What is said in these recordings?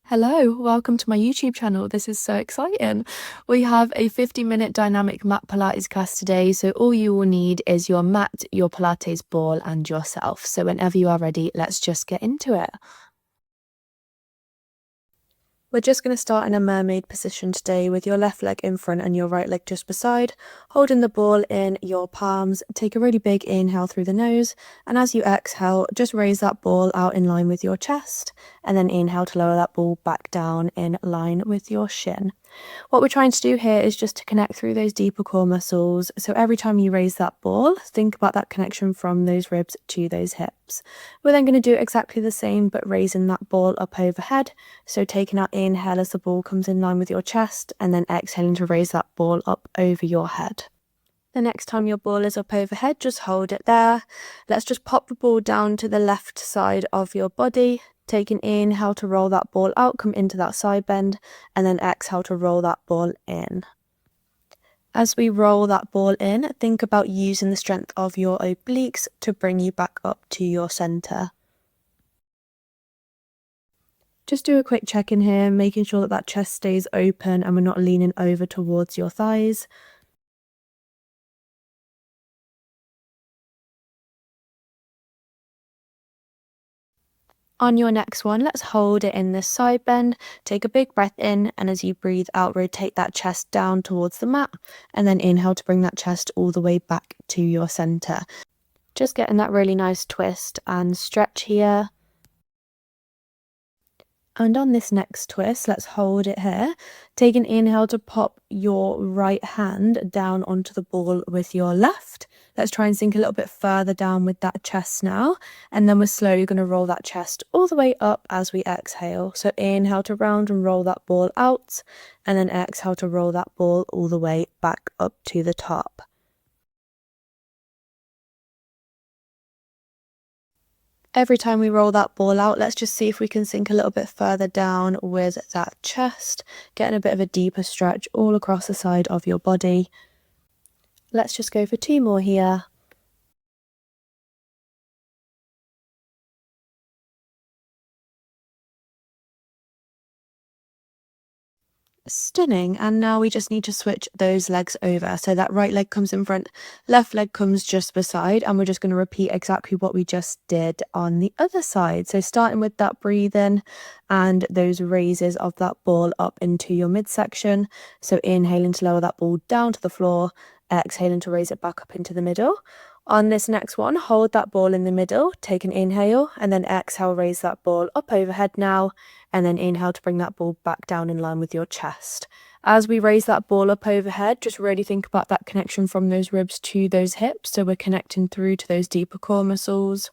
Hello, welcome to my YouTube channel. This is so exciting. We have a 50-minute dynamic mat Pilates class today. So all you will need is your mat, your Pilates ball and yourself. So whenever you are ready, let's just get into it. We're just going to start in a mermaid position today with your left leg in front and your right leg just beside, holding the ball in your palms. Take a really big inhale through the nose, and as you exhale, just raise that ball out in line with your chest, and then inhale to lower that ball back down in line with your shin. What we're trying to do here is just to connect through those deeper core muscles. So every time you raise that ball, think about that connection from those ribs to those hips. We're then going to do exactly the same, but raising that ball up overhead. So taking our inhale as the ball comes in line with your chest, and then exhaling to raise that ball up over your head. The next time your ball is up overhead, just hold it there. Let's just pop the ball down to the left side of your body. Take an inhale to roll that ball out, come into that side bend, and then exhale to roll that ball in. As we roll that ball in, think about using the strength of your obliques to bring you back up to your center. Just do a quick check in here, making sure that chest stays open and we're not leaning over towards your thighs. On your next one, let's hold it in this side bend. Take a big breath in, and as you breathe out, rotate that chest down towards the mat, and then inhale to bring that chest all the way back to your center. Just getting that really nice twist and stretch here. And on this next twist, let's hold it here. Take an inhale to pop your right hand down onto the ball with your left. Let's try and sink a little bit further down with that chest now. And then we're slowly going to roll that chest all the way up as we exhale. So inhale to round and roll that ball out. And then exhale to roll that ball all the way back up to the top. Every time we roll that ball out, let's just see if we can sink a little bit further down with that chest, getting a bit of a deeper stretch all across the side of your body. Let's just go for 2 more here. Stunning. And now we just need to switch those legs over. So that right leg comes in front, left leg comes just beside, and we're just going to repeat exactly what we just did on the other side. So starting with that breathing and those raises of that ball up into your midsection. So inhaling to lower that ball down to the floor, exhaling to raise it back up into the middle. On this next one, hold that ball in the middle, take an inhale, and then exhale, raise that ball up overhead now, and then inhale to bring that ball back down in line with your chest. As we raise that ball up overhead, just really think about that connection from those ribs to those hips, so we're connecting through to those deeper core muscles.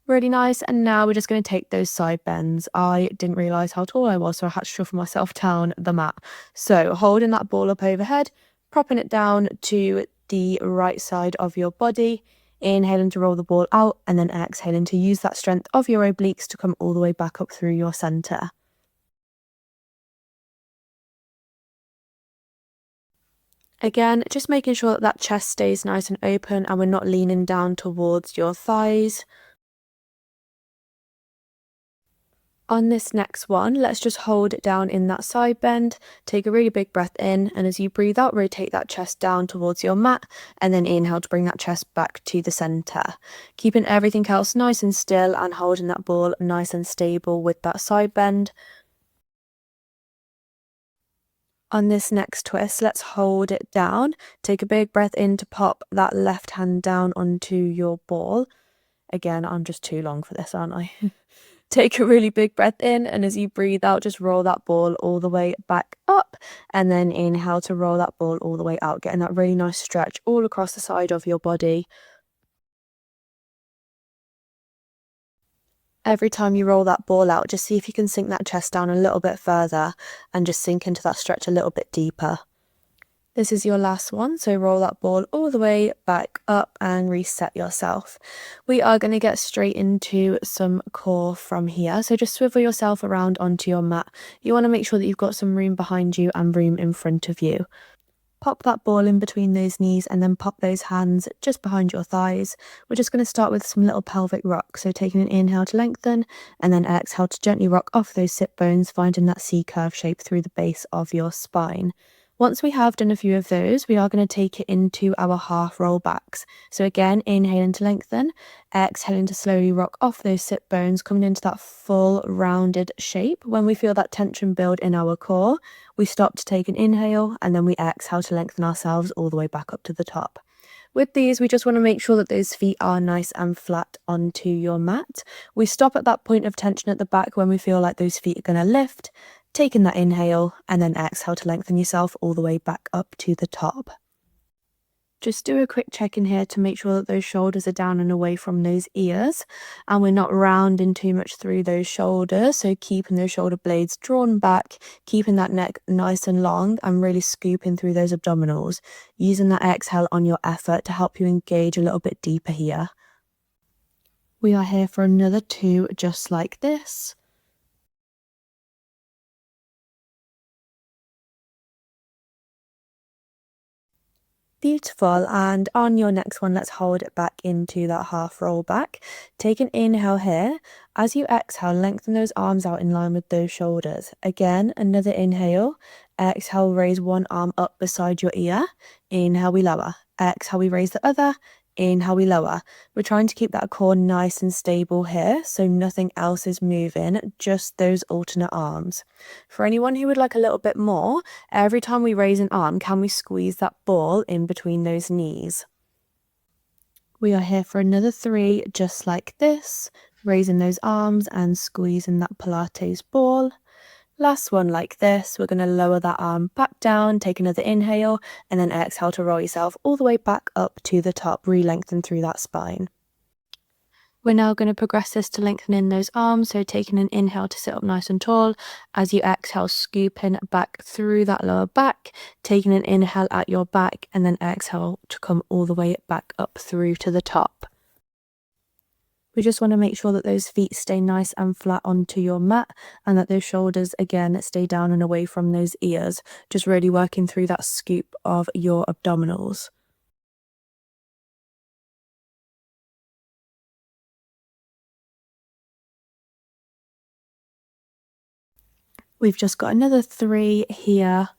Really nice. And now we're just going to take those side bends. I didn't realize how tall I was, so I had to shuffle myself down the mat. So holding that ball up overhead, propping it down to the right side of your body, inhaling to roll the ball out, and then exhaling to use that strength of your obliques to come all the way back up through your center. Again, just making sure that that chest stays nice and open and we're not leaning down towards your thighs. On this next one, let's just hold it down in that side bend. Take a really big breath in, and as you breathe out, rotate that chest down towards your mat, and then inhale to bring that chest back to the center. Keeping everything else nice and still and holding that ball nice and stable with that side bend. On this next twist, let's hold it down. Take a big breath in to pop that left hand down onto your ball. Again, I'm just too long for this, aren't I? Take a really big breath in, and as you breathe out, just roll that ball all the way back up, and then inhale to roll that ball all the way out, getting that really nice stretch all across the side of your body. Every time you roll that ball out, just see if you can sink that chest down a little bit further and just sink into that stretch a little bit deeper. This is your last one, so roll that ball all the way back up and reset yourself. We are going to get straight into some core from here, so just swivel yourself around onto your mat. You want to make sure that you've got some room behind you and room in front of you. Pop that ball in between those knees and then pop those hands just behind your thighs. We're just going to start with some little pelvic rock. So taking an inhale to lengthen and then exhale to gently rock off those sit bones, finding that C-curve shape through the base of your spine. Once we have done a few of those, we are going to take it into our half roll backs. So again, inhaling to lengthen, exhaling to slowly rock off those sit bones, coming into that full rounded shape. When we feel that tension build in our core, we stop to take an inhale and then we exhale to lengthen ourselves all the way back up to the top. With these, we just want to make sure that those feet are nice and flat onto your mat. We stop at that point of tension at the back when we feel like those feet are going to lift, taking that inhale and then exhale to lengthen yourself all the way back up to the top. Just do a quick check in here to make sure that those shoulders are down and away from those ears and we're not rounding too much through those shoulders. So keeping those shoulder blades drawn back, keeping that neck nice and long and really scooping through those abdominals, using that exhale on your effort to help you engage a little bit deeper here. We are here for another 2 just like this. Beautiful. And on your next one, let's hold it back into that half roll back. Take an inhale here. As you exhale, lengthen those arms out in line with those shoulders. Again, another inhale. Exhale, raise one arm up beside your ear. Inhale, we lower. Exhale, we raise the other. Inhale, we lower. We're trying to keep that core nice and stable here, so nothing else is moving, just those alternate arms. For anyone who would like a little bit more, every time we raise an arm, can we squeeze that ball in between those knees? We are here for another 3, just like this, raising those arms and squeezing that Pilates ball. Last one like this, we're going to lower that arm back down, take another inhale, and then exhale to roll yourself all the way back up to the top, re-lengthen through that spine. We're now going to progress this to lengthening those arms, so taking an inhale to sit up nice and tall. As you exhale, scooping back through that lower back, taking an inhale at your back, and then exhale to come all the way back up through to the top. We just want to make sure that those feet stay nice and flat onto your mat and that those shoulders, again, stay down and away from those ears, just really working through that scoop of your abdominals. We've just got another 3 here.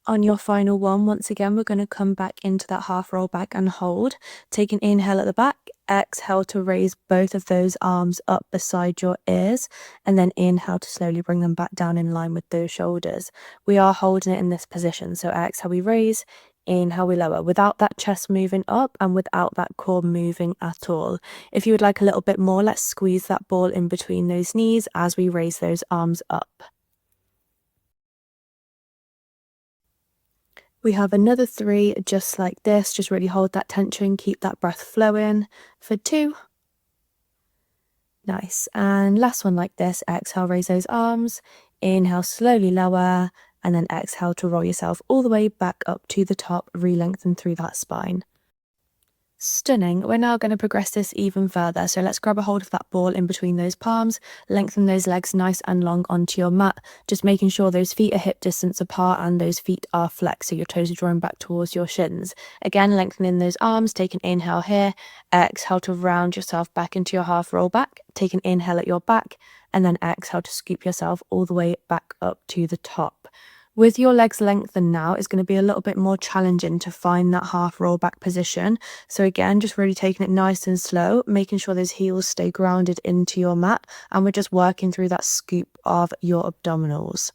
On your final one, once again, we're going to come back into that half roll back and hold. Take an inhale at the back, exhale to raise both of those arms up beside your ears, and then inhale to slowly bring them back down in line with those shoulders. We are holding it in this position, so exhale we raise, inhale we lower, without that chest moving up and without that core moving at all. If you would like a little bit more, let's squeeze that ball in between those knees as we raise those arms up. We have another 3 just like this. Just really hold that tension, keep that breath flowing for 2. Nice. And last one like this. Exhale, raise those arms. Inhale, slowly lower. And then exhale to roll yourself all the way back up to the top, re-lengthen through that spine. Stunning. We're now going to progress this even further. So let's grab a hold of that ball in between those palms, lengthen those legs nice and long onto your mat, just making sure those feet are hip distance apart and those feet are flexed, so your toes are drawing back towards your shins. Again, lengthening those arms, take an inhale here, exhale to round yourself back into your half roll back, take an inhale at your back, and then exhale to scoop yourself all the way back up to the top. With your legs lengthened now, it's going to be a little bit more challenging to find that half roll back position. So again, just really taking it nice and slow, making sure those heels stay grounded into your mat, and we're just working through that scoop of your abdominals.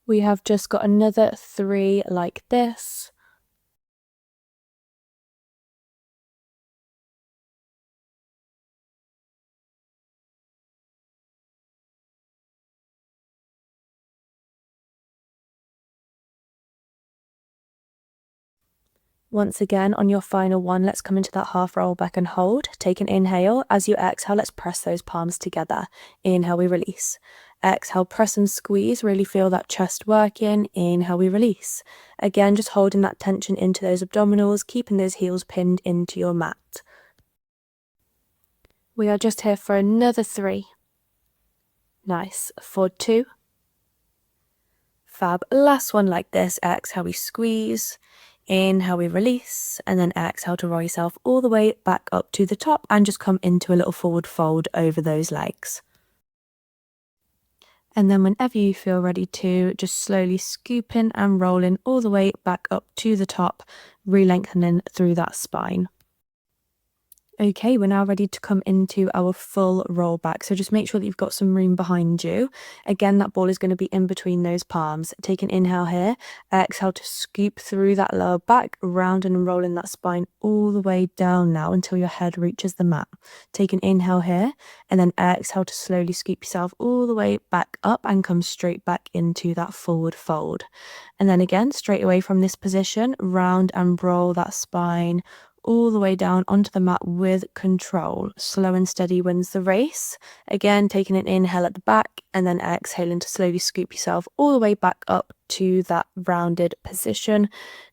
We have just got another 3 like this. Once again, on your final one, let's come into that half roll back and hold. Take an inhale. As you exhale, let's press those palms together. Inhale, we release. Exhale, press and squeeze. Really feel that chest working. Inhale, we release. Again, just holding that tension into those abdominals, keeping those heels pinned into your mat. We are just here for another 3. Nice. For 2. Fab. Last one like this. Exhale, we squeeze. Inhale, we release, and then exhale to roll yourself all the way back up to the top and just come into a little forward fold over those legs. And then whenever you feel ready to, just slowly scooping and rolling all the way back up to the top, re-lengthening through that spine. Okay, we're now ready to come into our full roll back. So just make sure that you've got some room behind you. Again, that ball is going to be in between those palms. Take an inhale here, exhale to scoop through that lower back, round and rolling that spine all the way down now until your head reaches the mat. Take an inhale here, and then exhale to slowly scoop yourself all the way back up and come straight back into that forward fold. And then again, straight away from this position, round and roll that spine all the way down onto the mat with control. Slow and steady wins the race. Again, taking an inhale at the back and then exhaling to slowly scoop yourself all the way back up to that rounded position,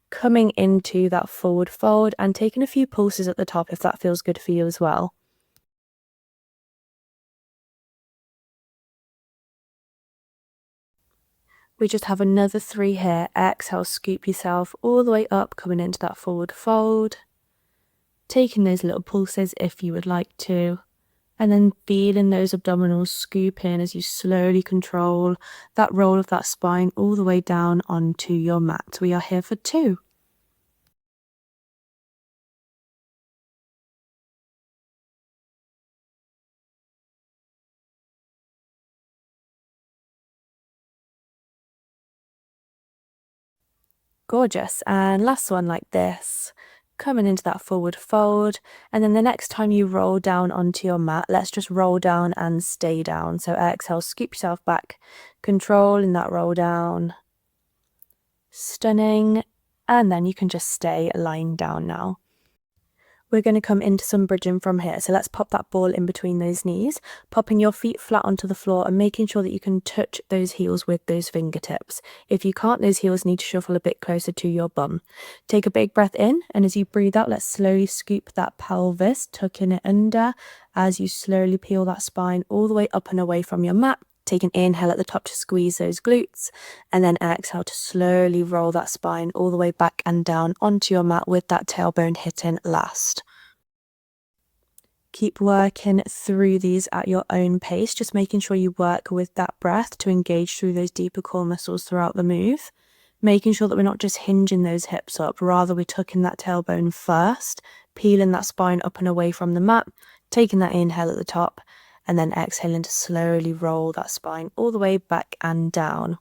coming into that forward fold and taking a few pulses at the top if that feels good for you as well. We just have another 3 here. Exhale, scoop yourself all the way up, coming into that forward fold. Taking those little pulses if you would like to, and then feeling those abdominals scoop in as you slowly control that roll of that spine all the way down onto your mat. We are here for 2. Gorgeous. And last one like this. Coming into that forward fold, and then the next time you roll down onto your mat, let's just roll down and stay down. So exhale, scoop yourself back, controlling that roll down. Stunning. And then you can just stay lying down now. We're going to come into some bridging from here. So let's pop that ball in between those knees, popping your feet flat onto the floor and making sure that you can touch those heels with those fingertips. If you can't, those heels need to shuffle a bit closer to your bum. Take a big breath in, and as you breathe out, let's slowly scoop that pelvis, tucking it under as you slowly peel that spine all the way up and away from your mat. Take an inhale at the top to squeeze those glutes, and then exhale to slowly roll that spine all the way back and down onto your mat with that tailbone hitting last. Keep working through these at your own pace, just making sure you work with that breath to engage through those deeper core muscles throughout the move. Making sure that we're not just hinging those hips up, rather we're tucking that tailbone first, peeling that spine up and away from the mat, taking that inhale at the top, and then exhaling to slowly roll that spine all the way back and down.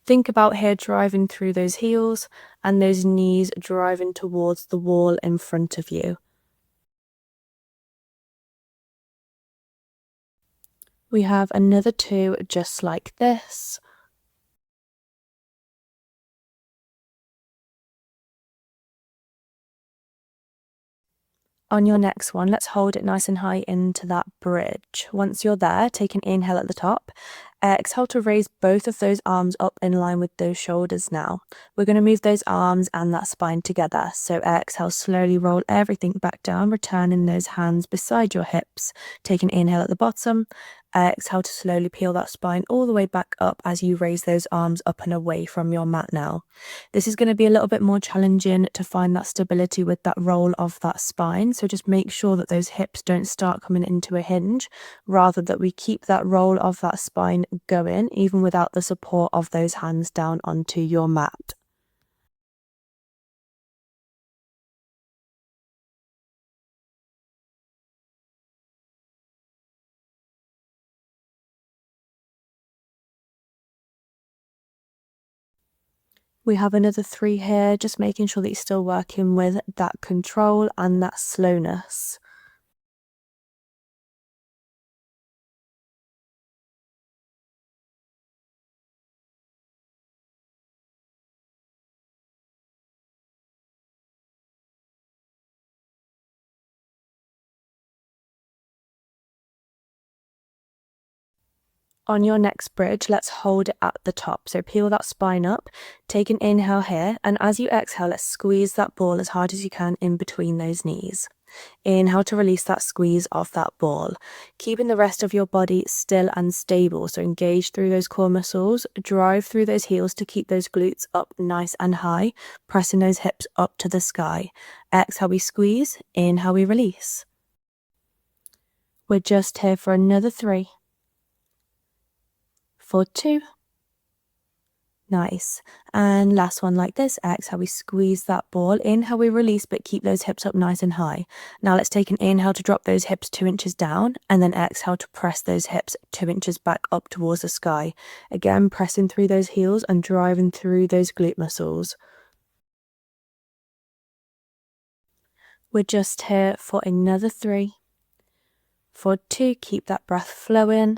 Think about here driving through those heels and those knees driving towards the wall in front of you. We have another 2 just like this. On your next one, let's hold it nice and high into that bridge. Once you're there, take an inhale at the top. Exhale to raise both of those arms up in line with those shoulders now. We're going to move those arms and that spine together. So exhale, slowly roll everything back down, returning those hands beside your hips. Take an inhale at the bottom. Exhale to slowly peel that spine all the way back up as you raise those arms up and away from your mat now. This is going to be a little bit more challenging to find that stability with that roll of that spine. So just make sure that those hips don't start coming into a hinge, rather that we keep that roll of that spine going, even without the support of those hands down onto your mat. We have another 3 here, just making sure that you're still working with that control and that slowness. On your next bridge, let's hold it at the top. So peel that spine up, take an inhale here, and as you exhale, let's squeeze that ball as hard as you can in between those knees. Inhale to release that squeeze of that ball, keeping the rest of your body still and stable. So engage through those core muscles, drive through those heels to keep those glutes up nice and high, pressing those hips up to the sky. Exhale, we squeeze. Inhale, we release. We're just here for another 3, for 2. Nice. And last one like this. Exhale, we squeeze that ball. Inhale, we release, but keep those hips up nice and high. Now let's take an inhale to drop those hips 2 inches down, and then exhale to press those hips 2 inches back up towards the sky. Again, pressing through those heels and driving through those glute muscles. We're just here for another 3, for 2. Keep that breath flowing.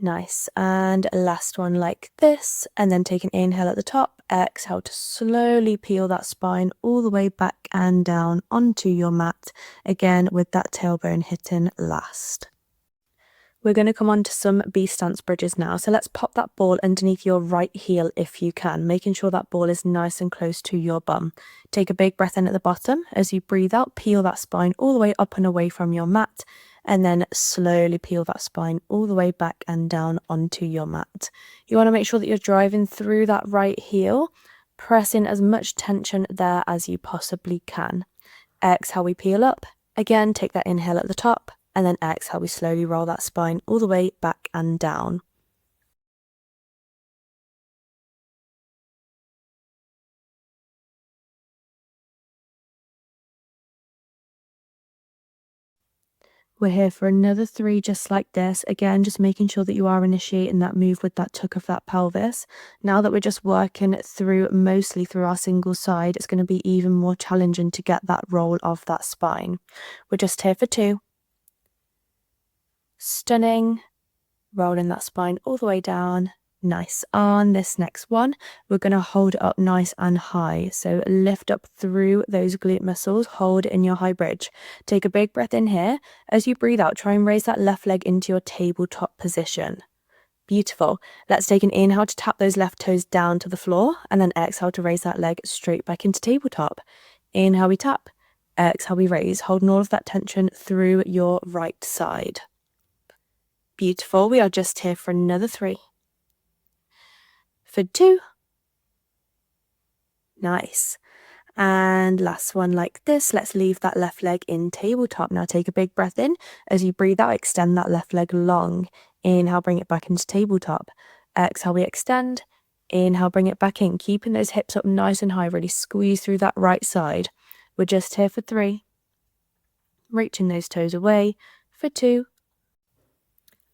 Nice. And last one like this, and then take an inhale at the top, exhale to slowly peel that spine all the way back and down onto your mat, again with that tailbone hitting last. We're going to come on to some B stance bridges now. So let's pop that ball underneath your right heel if you can, making sure that ball is nice and close to your bum. Take a big breath in at the bottom. As you breathe out, peel that spine all the way up and away from your mat, and then slowly peel that spine all the way back and down onto your mat. You want to make sure that you're driving through that right heel, pressing as much tension there as you possibly can. Exhale, we peel up. Again, take that inhale at the top, and then exhale, we slowly roll that spine all the way back and down. We're here for another 3 just like this. Again, just making sure that you are initiating that move with that tuck of that pelvis. Now that we're just working through mostly through our single side, it's going to be even more challenging to get that roll of that spine. We're just here for 2. Stunning. Rolling that spine all the way down. Nice. On this next one, we're going to hold it up nice and high. So lift up through those glute muscles, hold in your high bridge. Take a big breath in here. As you breathe out, try and raise that left leg into your tabletop position. Beautiful. Let's take an inhale to tap those left toes down to the floor, and then exhale to raise that leg straight back into tabletop. Inhale, we tap. Exhale, we raise, holding all of that tension through your right side. Beautiful. We are just here for another 3. For 2. Nice. And last one like this. Let's leave that left leg in tabletop. Now take a big breath in. As you breathe out, extend that left leg long. Inhale, bring it back into tabletop. Exhale, we extend. Inhale, bring it back in. Keeping those hips up nice and high. Really squeeze through that right side. We're just here for 3. Reaching those toes away. For 2.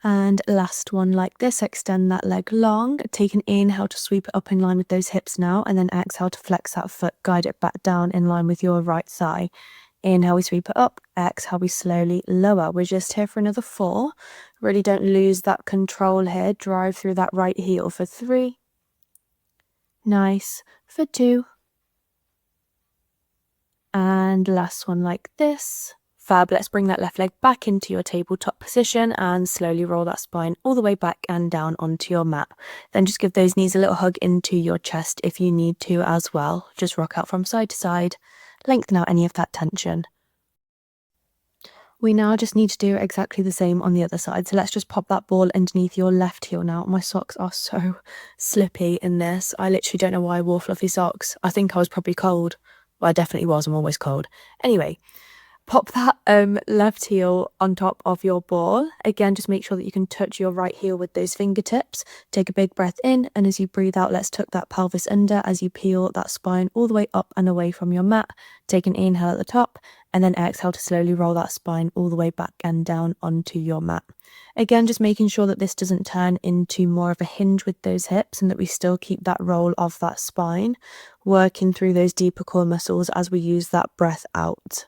And last one like this, extend that leg long, take an inhale to sweep it up in line with those hips now, and then exhale to flex that foot, guide it back down in line with your right thigh. Inhale, we sweep it up, exhale, we slowly lower. We're just here for another 4. Really don't lose that control here, drive through that right heel for 3. Nice. For 2. And last one like this. Fab. Let's bring that left leg back into your tabletop position and slowly roll that spine all the way back and down onto your mat. Then just give those knees a little hug into your chest if you need to as well. Just rock out from side to side, lengthen out any of that tension. We now just need to do exactly the same on the other side. So let's just pop that ball underneath your left heel now. My socks are so slippy in this. I literally don't know why I wore fluffy socks. I think I was probably cold. Well, I definitely was. I'm always cold. Anyway. Pop that left heel on top of your ball. Again, just make sure that you can touch your right heel with those fingertips. Take a big breath in, and as you breathe out, let's tuck that pelvis under as you peel that spine all the way up and away from your mat. Take an inhale at the top, and then exhale to slowly roll that spine all the way back and down onto your mat. Again, just making sure that this doesn't turn into more of a hinge with those hips and that we still keep that roll of that spine, working through those deeper core muscles as we use that breath out.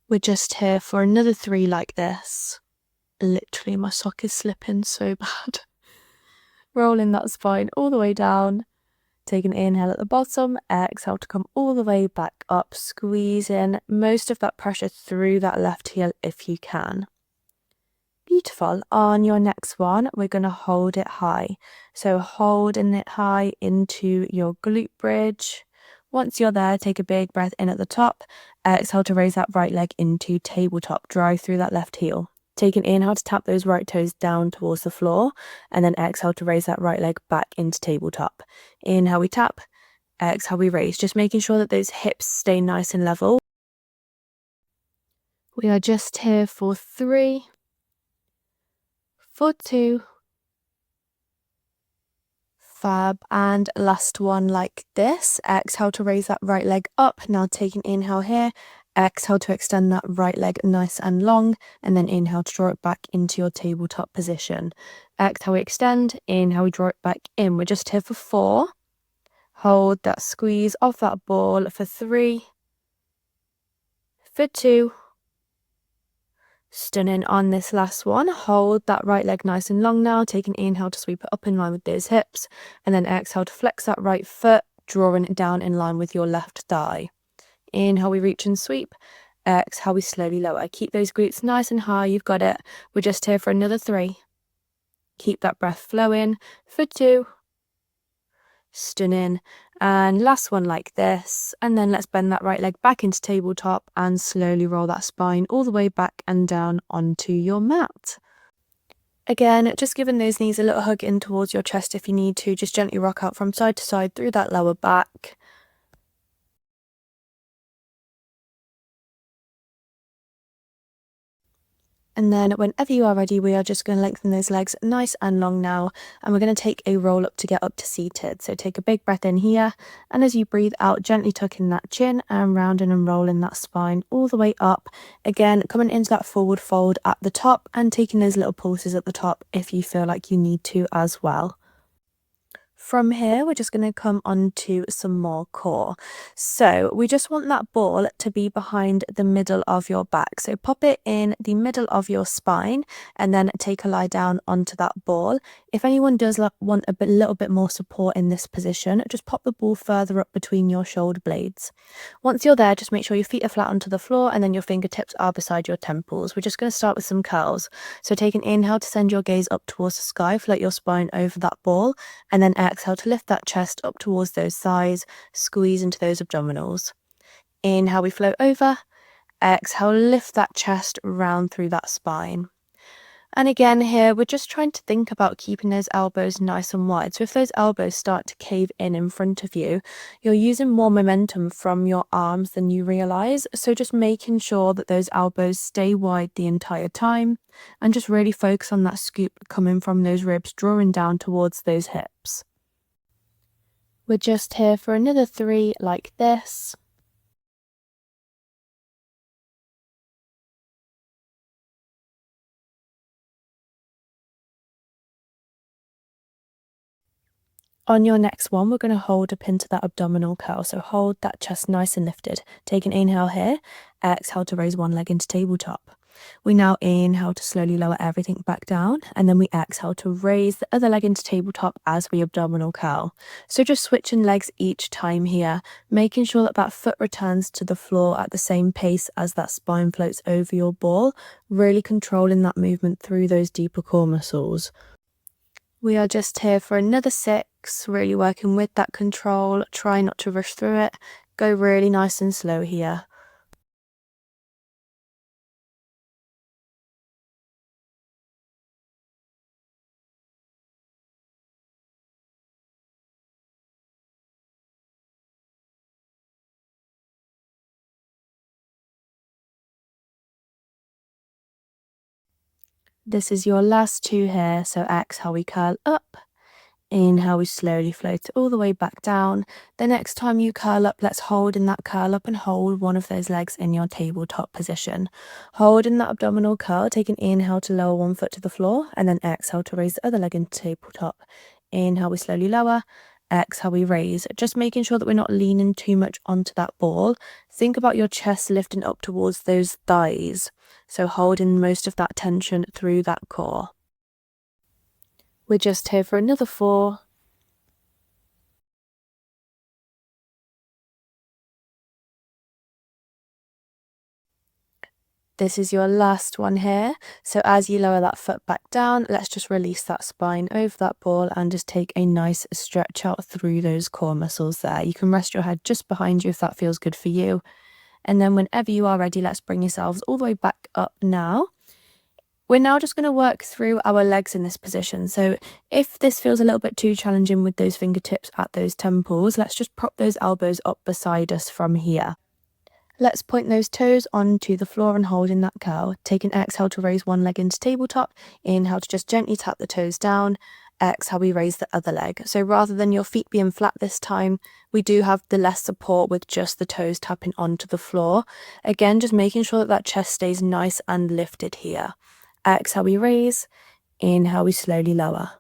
We're just here for another 3 like this. Literally, my sock is slipping so bad. Rolling that spine all the way down. Take an inhale at the bottom, exhale to come all the way back up, squeeze in most of that pressure through that left heel if you can. Beautiful. On your next one, we're going to hold it high. So holding it high into your glute bridge. Once you're there, take a big breath in at the top. Exhale to raise that right leg into tabletop. Drive through that left heel. Take an inhale to tap those right toes down towards the floor. And then exhale to raise that right leg back into tabletop. Inhale, we tap. Exhale, we raise. Just making sure that those hips stay nice and level. We are just here for 3, for 2, fab, and last one like this. Exhale to raise that right leg up. Now take an inhale here. Exhale to extend that right leg nice and long, and then inhale to draw it back into your tabletop position. Exhale, we extend. Inhale, we draw it back in. We're just here for 4. Hold that squeeze of that ball for 3, for 2. Stunning on this last one. Hold that right leg nice and long now. Take an inhale to sweep it up in line with those hips, and then exhale to flex that right foot, drawing it down in line with your left thigh. Inhale, we reach and sweep. Exhale, we slowly lower. Keep those glutes nice and high. You've got it. We're just here for another 3. Keep that breath flowing for 2. Stunning. And last one like this, and then let's bend that right leg back into tabletop and slowly roll that spine all the way back and down onto your mat. Again, just giving those knees a little hug in towards your chest if you need to. Just gently rock out from side to side through that lower back. And then whenever you are ready, we are just going to lengthen those legs nice and long now. And we're going to take a roll up to get up to seated. So take a big breath in here. And as you breathe out, gently tuck in that chin and rounding and rolling that spine all the way up. Again, coming into that forward fold at the top and taking those little pulses at the top if you feel like you need to as well. From here, we're just going to come on to some more core. So we just want that ball to be behind the middle of your back. So pop it in the middle of your spine and then take a lie down onto that ball. If anyone does want a little bit more support in this position, just pop the ball further up between your shoulder blades. Once you're there, just make sure your feet are flat onto the floor and then your fingertips are beside your temples. We're just going to start with some curls. So take an inhale to send your gaze up towards the sky, float your spine over that ball, and then exhale to lift that chest up towards those thighs, squeeze into those abdominals. Inhale, we float over. Exhale, lift that chest round through that spine. And again here, we're just trying to think about keeping those elbows nice and wide. So if those elbows start to cave in front of you, you're using more momentum from your arms than you realise. So just making sure that those elbows stay wide the entire time and just really focus on that scoop coming from those ribs, drawing down towards those hips. We're just here for another 3 like this. On your next one, we're going to hold up into that abdominal curl. So hold that chest nice and lifted. Take an inhale here. Exhale to raise one leg into tabletop. We now inhale to slowly lower everything back down, and then we exhale to raise the other leg into tabletop as we abdominal curl. So just switching legs each time here, making sure that that foot returns to the floor at the same pace as that spine floats over your ball, really controlling that movement through those deeper core muscles. We are just here for another 6, really working with that control. Try not to rush through it. Go really nice and slow here. This is your last 2 here, so exhale, we curl up. Inhale, we slowly float all the way back down. The next time you curl up, let's hold in that curl up and hold one of those legs in your tabletop position. Hold in that abdominal curl, take an inhale to lower one foot to the floor, and then exhale to raise the other leg into tabletop. Inhale, we slowly lower. Exhale, we raise. Just making sure that we're not leaning too much onto that ball. Think about your chest lifting up towards those thighs. So holding most of that tension through that core. We're just here for another 4. This is your last one here. So as you lower that foot back down, let's just release that spine over that ball and just take a nice stretch out through those core muscles there. You can rest your head just behind you if that feels good for you. And then whenever you are ready, let's bring yourselves all the way back up now. We're now just going to work through our legs in this position. So if this feels a little bit too challenging with those fingertips at those temples, let's just prop those elbows up beside us from here. Let's point those toes onto the floor and hold in that curl. Take an exhale to raise one leg into tabletop. Inhale to just gently tap the toes down. Exhale, we raise the other leg. So rather than your feet being flat this time, we do have the less support with just the toes tapping onto the floor. Again, just making sure that that chest stays nice and lifted here. Exhale, we raise. Inhale, we slowly lower.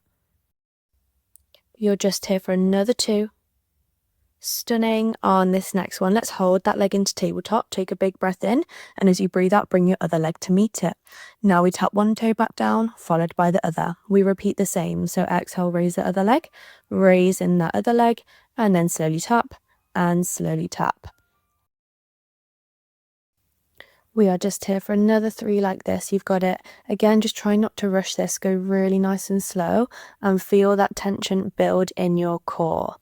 You're just here for another 2. Stunning. On this next one, let's hold that leg into tabletop. Take a big breath in, and as you breathe out, bring your other leg to meet it. Now we tap one toe back down, followed by the other. We repeat the same. So exhale, raise the other leg, raise in that other leg, and then slowly tap and slowly tap. We are just here for another 3 like this. You've got it. Again, just try not to rush this. Go really nice and slow and feel that tension build in your core.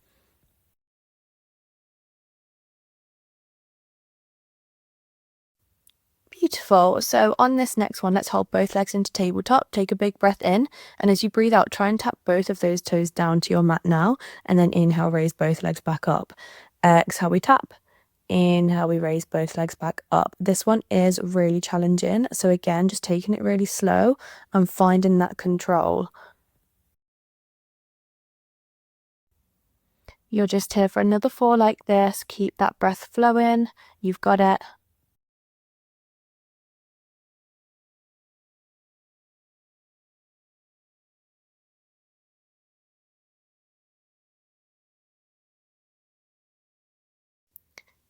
Beautiful. So on this next one, let's hold both legs into tabletop. Take a big breath in, and as you breathe out, try and tap both of those toes down to your mat now, and then inhale, raise both legs back up. Exhale, we tap. Inhale, we raise both legs back up. This one is really challenging. So again, just taking it really slow and finding that control. You're just here for another 4 like this. Keep that breath flowing. You've got it.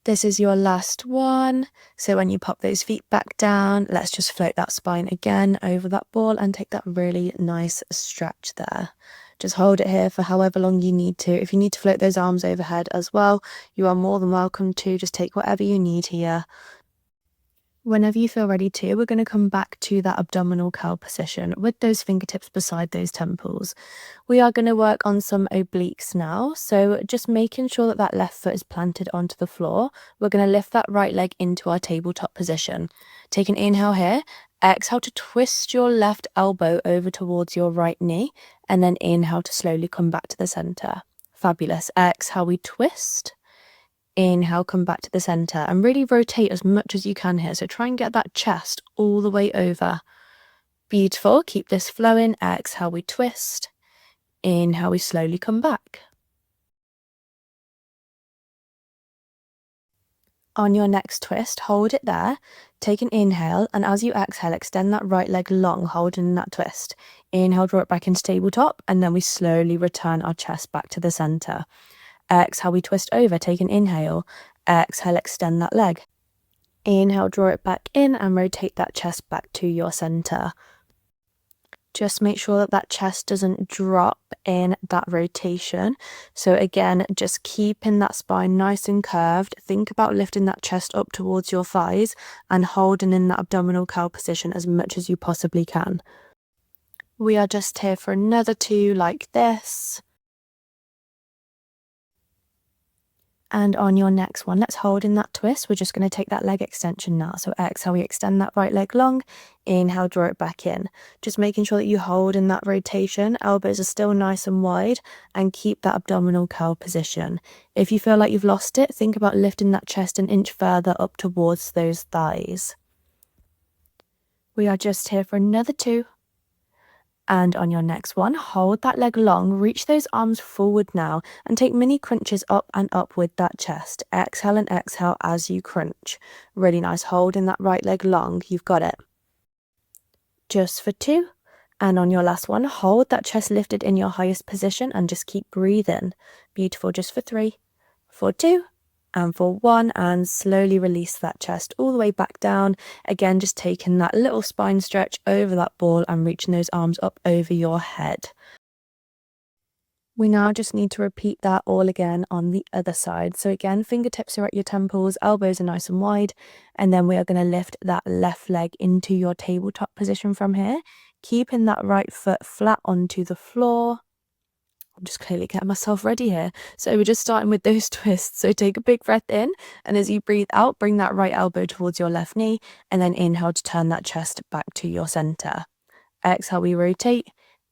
This is your last one. So when you pop those feet back down, let's just float that spine again over that ball and take that really nice stretch there. Just hold it here for however long you need to. If you need to float those arms overhead as well, you are more than welcome to. Just take whatever you need here. Whenever you feel ready to, we're going to come back to that abdominal curl position with those fingertips beside those temples. We are going to work on some obliques now, so just making sure that that left foot is planted onto the floor. We're going to lift that right leg into our tabletop position. Take an inhale here, exhale to twist your left elbow over towards your right knee, and then inhale to slowly come back to the center. Fabulous. Exhale, we twist. Inhale, come back to the center and really rotate as much as you can here. So try and get that chest all the way over. Beautiful. Keep this flowing. Exhale, we twist. Inhale, we slowly come back. On your next twist, hold it there. Take an inhale, and as you exhale, extend that right leg long, holding that twist. Inhale, draw it back into tabletop, and then we slowly return our chest back to the center. Exhale, we twist over. Take an inhale. Exhale, extend that leg. Inhale, draw it back in and rotate that chest back to your center. Just make sure that that chest doesn't drop in that rotation. So again, just keeping that spine nice and curved. Think about lifting that chest up towards your thighs and holding in that abdominal curl position as much as you possibly can. We are just here for another 2 like this. And on your next one, let's hold in that twist. We're just going to take that leg extension now. So exhale, we extend that right leg long. Inhale, draw it back in. Just making sure that you hold in that rotation. Elbows are still nice and wide, and keep that abdominal curl position. If you feel like you've lost it, think about lifting that chest an inch further up towards those thighs. We are just here for another 2. And on your next one, hold that leg long, reach those arms forward now, and take mini crunches up and up with that chest. Exhale and exhale as you crunch. Really nice. Holding that right leg long. You've got it. Just for 2. And on your last one, hold that chest lifted in your highest position and just keep breathing. Beautiful. Just for 3, for 2, and for 1, and slowly release that chest all the way back down. Again, just taking that little spine stretch over that ball and reaching those arms up over your head. We now just need to repeat that all again on the other side. So again, fingertips are at your temples, elbows are nice and wide, and then we are going to lift that left leg into your tabletop position from here, keeping that right foot flat onto the floor. I'm just clearly getting myself ready here. So we're just starting with those twists. So take a big breath in, and as you breathe out, bring that right elbow towards your left knee, and then inhale to turn that chest back to your center. Exhale, we rotate.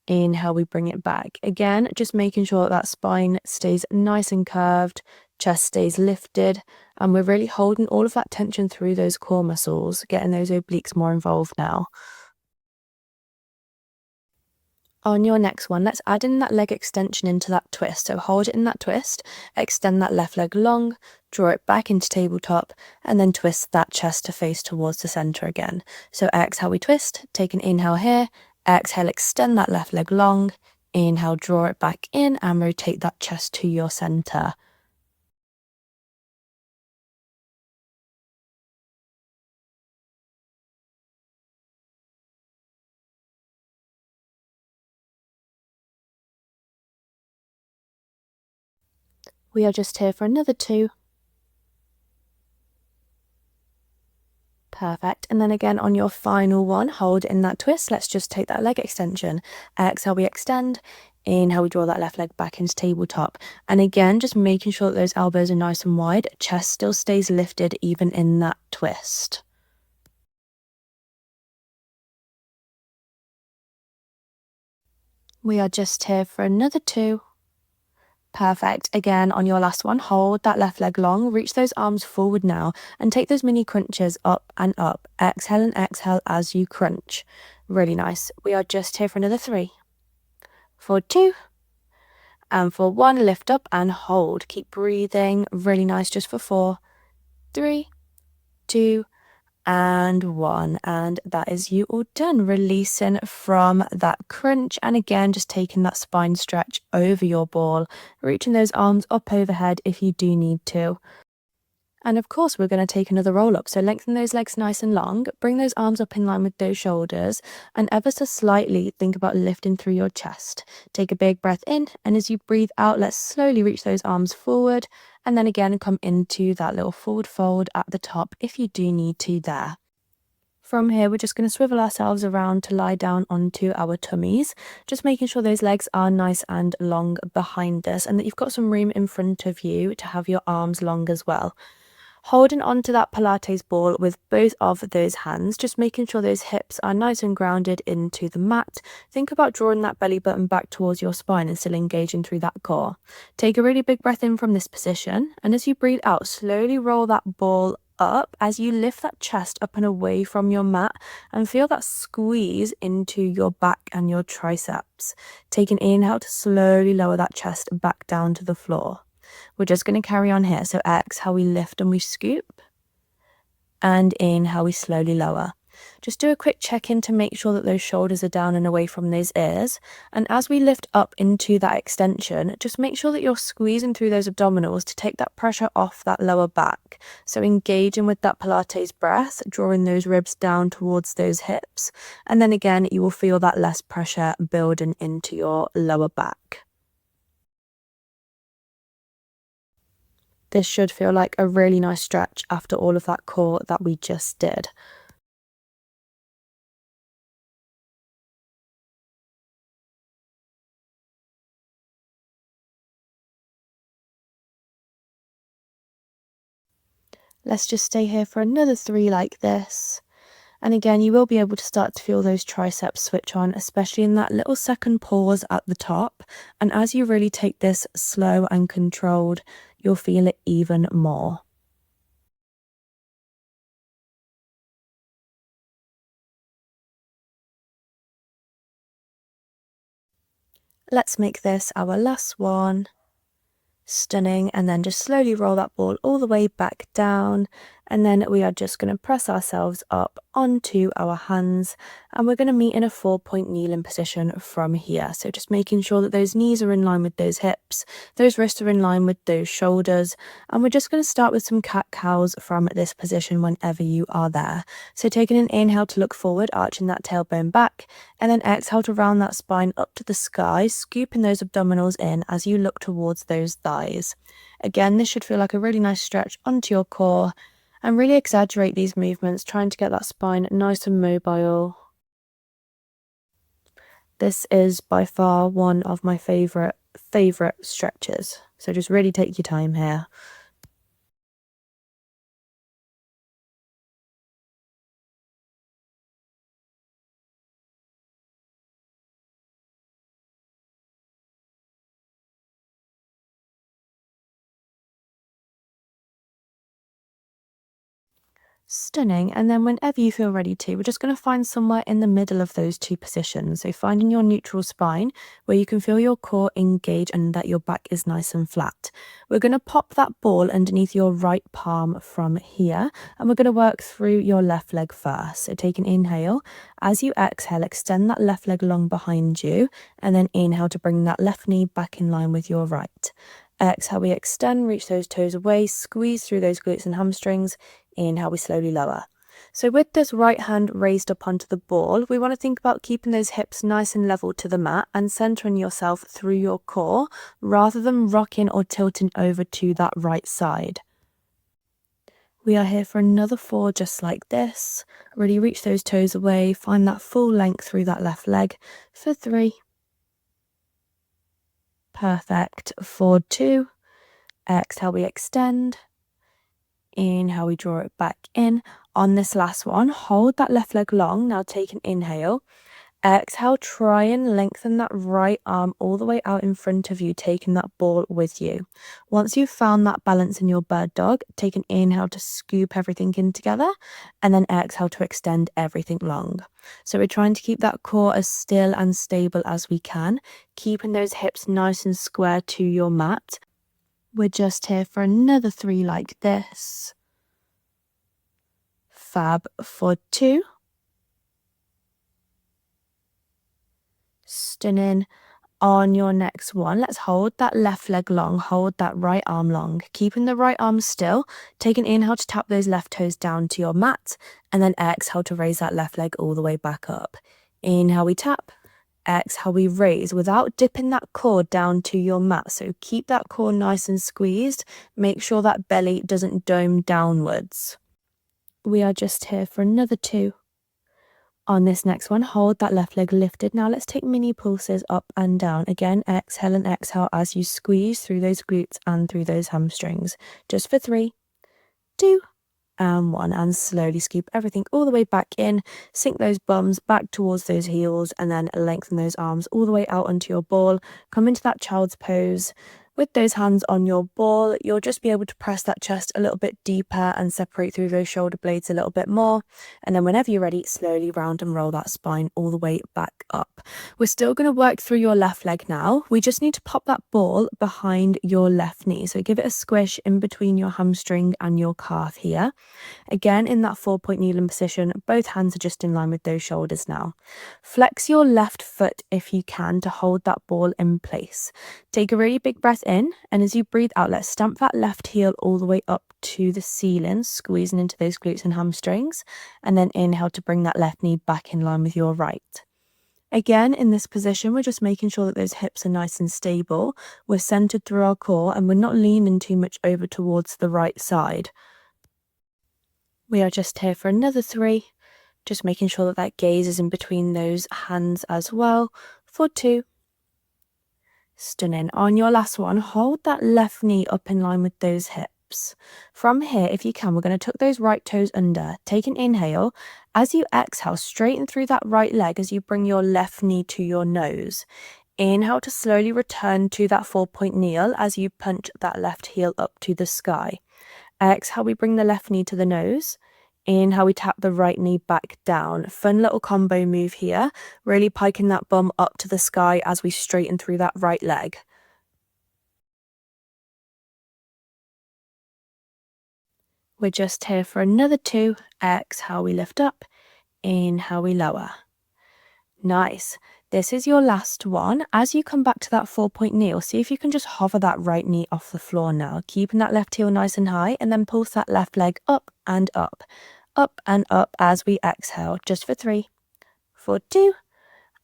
Inhale, we bring it back. Again, just making sure that spine stays nice and curved, chest stays lifted, and we're really holding all of that tension through those core muscles, getting those obliques more involved now. On your next one, let's add in that leg extension into that twist. So hold it in that twist, extend that left leg long, draw it back into tabletop, and then twist that chest to face towards the center again. So exhale, we twist, take an inhale here, exhale, extend that left leg long, inhale, draw it back in, and rotate that chest to your center. We are just here for another 2. Perfect. And then again on your final one, hold in that twist. Let's just take that leg extension. Exhale, we extend. Inhale, we draw that left leg back into tabletop. And again, just making sure that those elbows are nice and wide. Chest still stays lifted even in that twist. We are just here for another 2. Perfect. Again, on your last one, hold that left leg long, reach those arms forward now, and take those mini crunches up and up. Exhale and exhale as you crunch. Really nice. We are just here for another 3. For 2. And for 1, lift up and hold. Keep breathing. Really nice. Just for 4, 3, 2, and 1. And that is you all done. Releasing from that crunch. And again, just taking that spine stretch over your ball, reaching those arms up overhead if you do need to. And of course, we're going to take another roll up. So lengthen those legs nice and long, bring those arms up in line with those shoulders, and ever so slightly think about lifting through your chest. Take a big breath in, and as you breathe out, let's slowly reach those arms forward, and then again come into that little forward fold at the top if you do need to there. From here, we're just going to swivel ourselves around to lie down onto our tummies, just making sure those legs are nice and long behind us and that you've got some room in front of you to have your arms long as well. Holding onto that Pilates ball with both of those hands, just making sure those hips are nice and grounded into the mat. Think about drawing that belly button back towards your spine and still engaging through that core. Take a really big breath in from this position, and as you breathe out, slowly roll that ball up as you lift that chest up and away from your mat and feel that squeeze into your back and your triceps. Take an inhale to slowly lower that chest back down to the floor. We're just going to carry on here. So exhale, we lift and we scoop, and inhale, we slowly lower. Just do a quick check-in to make sure that those shoulders are down and away from those ears. And as we lift up into that extension, just make sure that you're squeezing through those abdominals to take that pressure off that lower back. So engaging with that Pilates breath, drawing those ribs down towards those hips. And then again, you will feel that less pressure building into your lower back. This should feel like a really nice stretch after all of that core that we just did. Let's just stay here for another 3 like this. And again, you will be able to start to feel those triceps switch on, especially in that little second pause at the top. And as you really take this slow and controlled, you'll feel it even more. Let's make this our last one. Stunning. And then just slowly roll that ball all the way back down. And then we are just going to press ourselves up onto our hands, and we're going to meet in a 4-point kneeling position from here. So just making sure that those knees are in line with those hips, those wrists are in line with those shoulders, and we're just going to start with some cat-cows from this position whenever you are there. So taking an inhale to look forward, arching that tailbone back, and then exhale to round that spine up to the sky, scooping those abdominals in as you look towards those thighs. Again, this should feel like a really nice stretch onto your core, and really exaggerate these movements, trying to get that spine nice and mobile. This is by far one of my favorite stretches, so just really take your time here. Stunning. And then whenever you feel ready to, we're just going to find somewhere in the middle of those two positions. So finding your neutral spine where you can feel your core engage and that your back is nice and flat. We're going to pop that ball underneath your right palm from here, and we're going to work through your left leg first. So take an inhale. As you exhale, extend that left leg long behind you, and then inhale to bring that left knee back in line with your right. Exhale, we extend, reach those toes away, squeeze through those glutes and hamstrings. Inhale, we slowly lower. So with this right hand raised up onto the ball, we want to think about keeping those hips nice and level to the mat and centering yourself through your core rather than rocking or tilting over to that right side. We are here for another 4 just like this. Really reach those toes away, find that full length through that left leg for 3. Perfect. For 2. Exhale, we extend. Inhale, we draw it back in. On this last one, hold that left leg long. Now take an inhale. Exhale, try and lengthen that right arm all the way out in front of you, taking that ball with you. Once you've found that balance in your bird dog, take an inhale to scoop everything in together, and then exhale to extend everything long. So we're trying to keep that core as still and stable as we can, keeping those hips nice and square to your mat. We're just here for another 3 like this. Fab. For 2. Stunning. On your next one, let's hold that left leg long, hold that right arm long, keeping the right arm still. Take an inhale to tap those left toes down to your mat, and then exhale to raise that left leg all the way back up. Inhale, we tap. Exhale, we raise without dipping that core down to your mat. So keep that core nice and squeezed. Make sure that belly doesn't dome downwards. We are just here for another 2. On this next one, hold that left leg lifted. Now let's take mini pulses up and down. Again, exhale and exhale as you squeeze through those glutes and through those hamstrings. Just for 3, 2, and 1, and slowly scoop everything all the way back in, sink those bums back towards those heels, and then lengthen those arms all the way out onto your ball. Come into that child's pose. With those hands on your ball, you'll just be able to press that chest a little bit deeper and separate through those shoulder blades a little bit more. And then whenever you're ready, slowly round and roll that spine all the way back up. We're still going to work through your left leg now. We just need to pop that ball behind your left knee. So give it a squish in between your hamstring and your calf here. Again, in that 4-point kneeling position, both hands are just in line with those shoulders now. Flex your left foot if you can to hold that ball in place. Take a really big breath in, and as you breathe out, let's stamp that left heel all the way up to the ceiling, squeezing into those glutes and hamstrings, and then inhale to bring that left knee back in line with your right. Again, in this position, we're just making sure that those hips are nice and stable. We're centered through our core, and we're not leaning too much over towards the right side. We are just here for another 3, just making sure that that gaze is in between those hands as well. For 2. Stunning. On your last one, hold that left knee up in line with those hips. From here, if you can, we're going to tuck those right toes under. Take an inhale. As you exhale, straighten through that right leg as you bring your left knee to your nose. Inhale to slowly return to that 4-point kneel as you punch that left heel up to the sky. Exhale, we bring the left knee to the nose. Inhale, we tap the right knee back down. Fun little combo move here, really piking that bum up to the sky as we straighten through that right leg. We're just here for another 2. Exhale, we lift up. Inhale, we lower. Nice. This is your last one. As you come back to that 4-point kneel, see if you can just hover that right knee off the floor now, keeping that left heel nice and high, and then pulse that left leg up and up as we exhale, just for 3, for 2,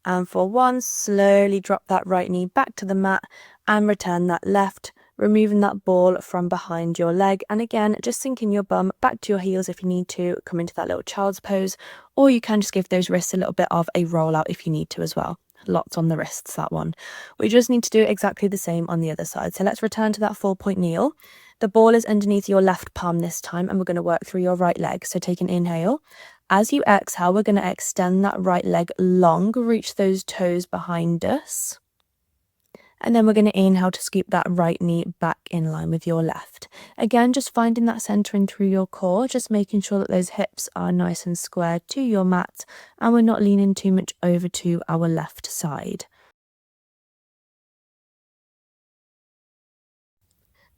and for 1. Slowly drop that right knee back to the mat and return that left, removing that ball from behind your leg. And again, just sinking your bum back to your heels if you need to, come into that little child's pose, or you can just give those wrists a little bit of a roll out if you need to as well. Lots on the wrists, that one. We just need to do exactly the same on the other side. So let's return to that 4-point kneel. The ball is underneath your left palm this time, and we're going to work through your right leg. So take an inhale. As you exhale, we're going to extend that right leg long, reach those toes behind us. And then we're going to inhale to scoop that right knee back in line with your left. Again, just finding that centering through your core, just making sure that those hips are nice and square to your mat, and we're not leaning too much over to our left side.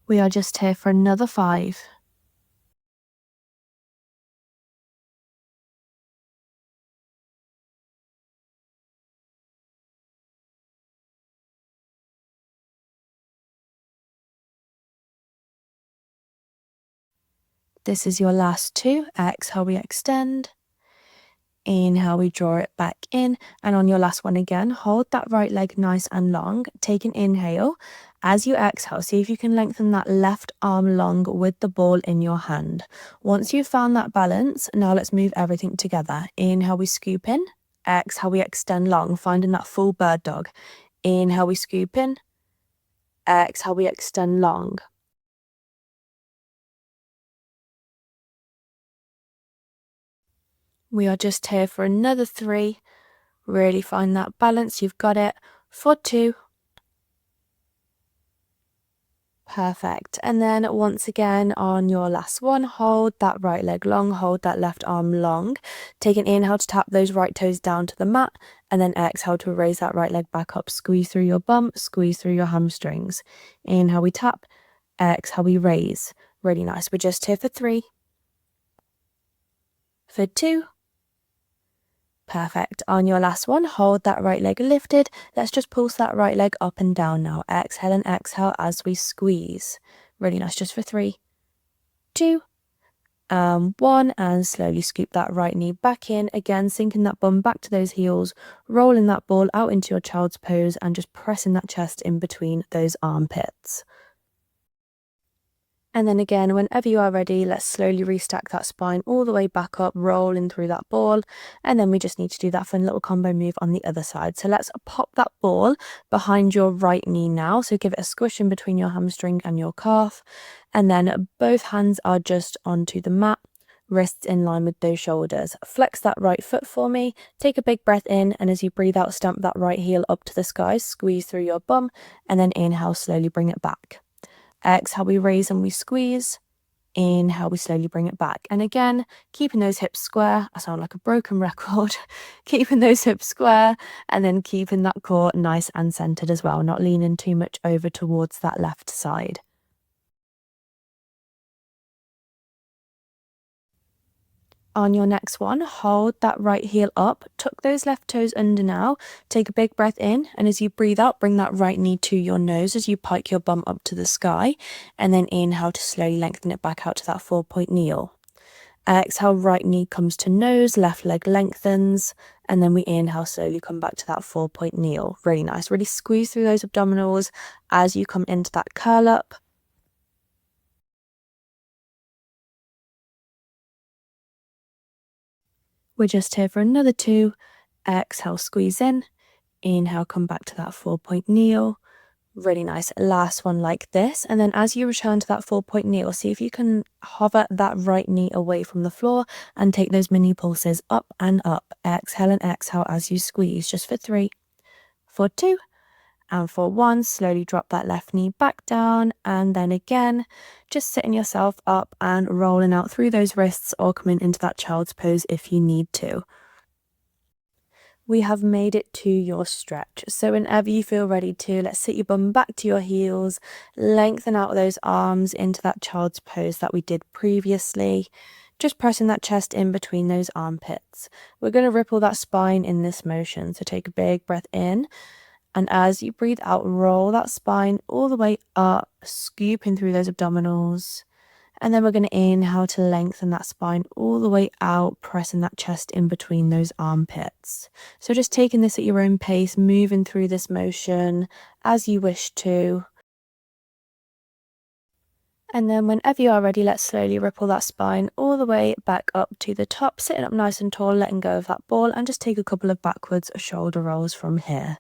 We are just here for another 5. This is your last 2. Exhale, we extend. Inhale, we draw it back in. And on your last one again, hold that right leg nice and long. Take an inhale. As you exhale, see if you can lengthen that left arm long with the ball in your hand. Once you've found that balance, now let's move everything together. Inhale, we scoop in. Exhale, we extend long, finding that full bird dog. Inhale, we scoop in. Exhale, we extend long. We are just here for another 3. Really find that balance. You've got it. For 2. Perfect. And then once again on your last one, hold that right leg long, hold that left arm long. Take an inhale to tap those right toes down to the mat, and then exhale to raise that right leg back up. Squeeze through your bum, squeeze through your hamstrings. Inhale, we tap. Exhale, we raise. Really nice. We're just here for 3. For 2. Perfect. On your last one, hold that right leg lifted. Let's just pulse that right leg up and down now. Exhale and exhale as we squeeze. Really nice. Just for 3, 2, 1. And slowly scoop that right knee back in. Again, sinking that bum back to those heels, rolling that ball out into your child's pose, and just pressing that chest in between those armpits. And then again, whenever you are ready, let's slowly restack that spine all the way back up, rolling through that ball. And then we just need to do that fun little combo move on the other side. So let's pop that ball behind your right knee now. So give it a squish in between your hamstring and your calf. And then both hands are just onto the mat, wrists in line with those shoulders. Flex that right foot for me. Take a big breath in. And as you breathe out, stamp that right heel up to the sky, squeeze through your bum, and then inhale, slowly bring it back. Exhale, we raise and we squeeze. Inhale, we slowly bring it back. And again, keeping those hips square. I sound like a broken record. Keeping those hips square, and then keeping that core nice and centered as well, not leaning too much over towards that left side. On your next one, hold that right heel up, tuck those left toes under now, take a big breath in, and as you breathe out, bring that right knee to your nose as you pike your bum up to the sky, and then inhale to slowly lengthen it back out to that 4-point kneel. Exhale, right knee comes to nose, left leg lengthens, and then we inhale, slowly come back to that 4-point kneel. Really nice. Really squeeze through those abdominals as you come into that curl up. We're just here for another 2. Exhale, squeeze in. Inhale, come back to that 4-point kneel. Really nice. Last one like this. And then as you return to that 4-point kneel, see if you can hover that right knee away from the floor and take those mini pulses up and up. Exhale and exhale as you squeeze, just for 3, for 2, and for 1. Slowly drop that left knee back down, and then again, just sitting yourself up and rolling out through those wrists or coming into that child's pose if you need to. we have made it to your stretch. So whenever you feel ready to, let's sit your bum back to your heels, lengthen out those arms into that child's pose that we did previously, just pressing that chest in between those armpits. We're going to ripple that spine in this motion. So take a big breath in, and as you breathe out, roll that spine all the way up, scooping through those abdominals. And then we're going to inhale to lengthen that spine all the way out, pressing that chest in between those armpits. So just taking this at your own pace, moving through this motion as you wish to. And then whenever you are ready, let's slowly ripple that spine all the way back up to the top, sitting up nice and tall, letting go of that ball, and just take a couple of backwards shoulder rolls from here.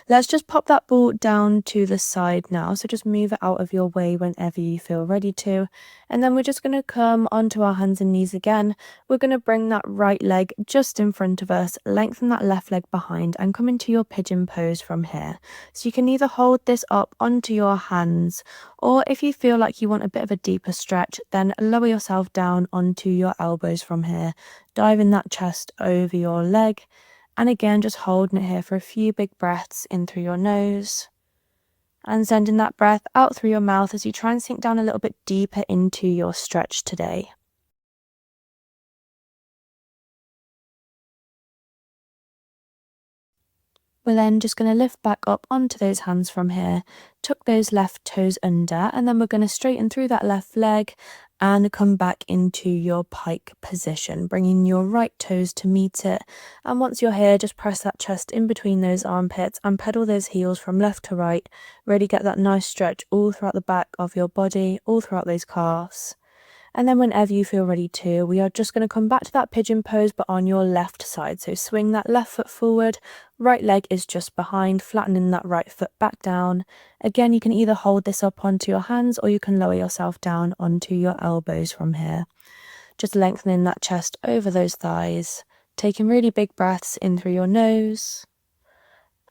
Let's just pop that ball down to the side now. So just move it out of your way whenever you feel ready to. And then we're just going to come onto our hands and knees again. We're going to bring that right leg just in front of us, lengthen that left leg behind, and come into your pigeon pose from here. So you can either hold this up onto your hands, or if you feel like you want a bit of a deeper stretch, then lower yourself down onto your elbows from here, diving that chest over your leg, and again just holding it here for a few big breaths in through your nose and sending that breath out through your mouth as you try and sink down a little bit deeper into your stretch today. We're then just going to lift back up onto those hands from here, tuck those left toes under, and then we're going to straighten through that left leg and come back into your pike position, bringing your right toes to meet it. And once you're here, just press that chest in between those armpits and pedal those heels from left to right. Really get that nice stretch all throughout the back of your body, all throughout those calves. And then whenever you feel ready to, we are just going to come back to that pigeon pose, but on your left side. So swing that left foot forward, right leg is just behind, flattening that right foot back down. Again, you can either hold this up onto your hands or you can lower yourself down onto your elbows from here. Just lengthening that chest over those thighs, taking really big breaths in through your nose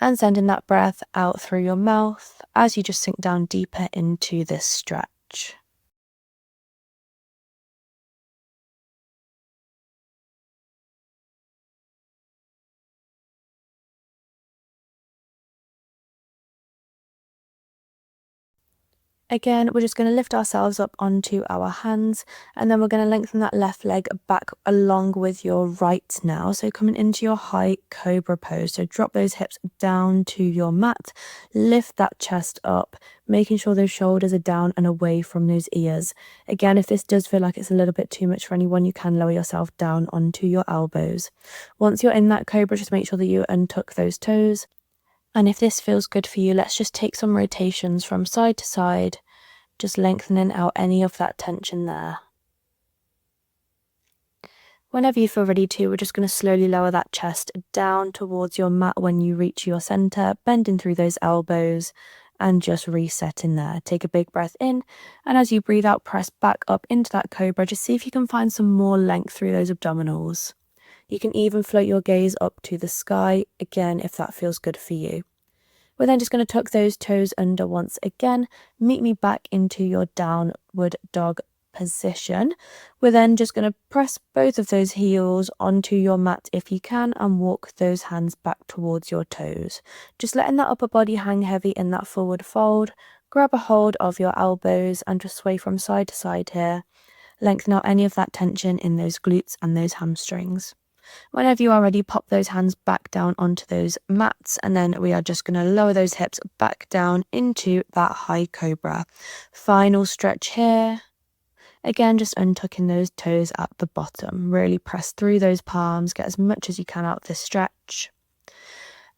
and sending that breath out through your mouth as you just sink down deeper into this stretch. Again, we're just going to lift ourselves up onto our hands, and then we're going to lengthen that left leg back along with your right now. So coming into your high cobra pose. So drop those hips down to your mat, lift that chest up, making sure those shoulders are down and away from those ears. Again, if this does feel like it's a little bit too much for anyone, you can lower yourself down onto your elbows. Once you're in that cobra, just make sure that you untuck those toes. And if this feels good for you, let's just take some rotations from side to side, just lengthening out any of that tension there. Whenever you feel ready to, we're just going to slowly lower that chest down towards your mat when you reach your center, bending through those elbows and just resetting there. Take a big breath in, and as you breathe out, press back up into that cobra. Just see if you can find some more length through those abdominals. You can even float your gaze up to the sky, again, if that feels good for you. We're then just going to tuck those toes under once again. Meet me back into your downward dog position. We're then just going to press both of those heels onto your mat if you can and walk those hands back towards your toes. Just letting that upper body hang heavy in that forward fold. Grab a hold of your elbows and just sway from side to side here. Lengthen out any of that tension in those glutes and those hamstrings. Whenever you are ready, pop those hands back down onto those mats, and then we are just going to lower those hips back down into that high cobra. Final stretch here. Again, just untucking those toes at the bottom. Really press through those palms, get as much as you can out of this stretch.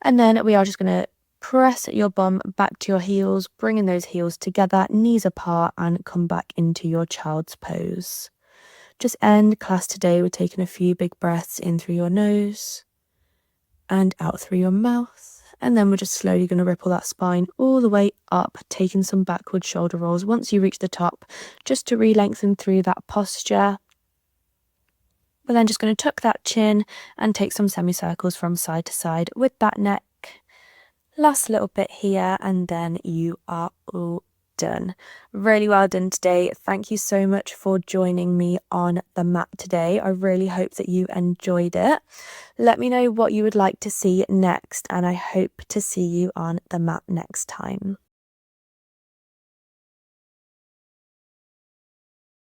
And then we are just going to press your bum back to your heels, bringing those heels together, knees apart, and come back into your child's pose. Just end class today with taking a few big breaths in through your nose and out through your mouth. And then we're just slowly going to ripple that spine all the way up, taking some backward shoulder rolls once you reach the top, just to re-lengthen through that posture. We're then just going to tuck that chin and take some semicircles from side to side with that neck. Last little bit here, and then you are all done. Really well done today. Thank you so much for joining me on the mat today. I really hope that you enjoyed it. Let me know what you would like to see next, and I hope to see you on the mat next time.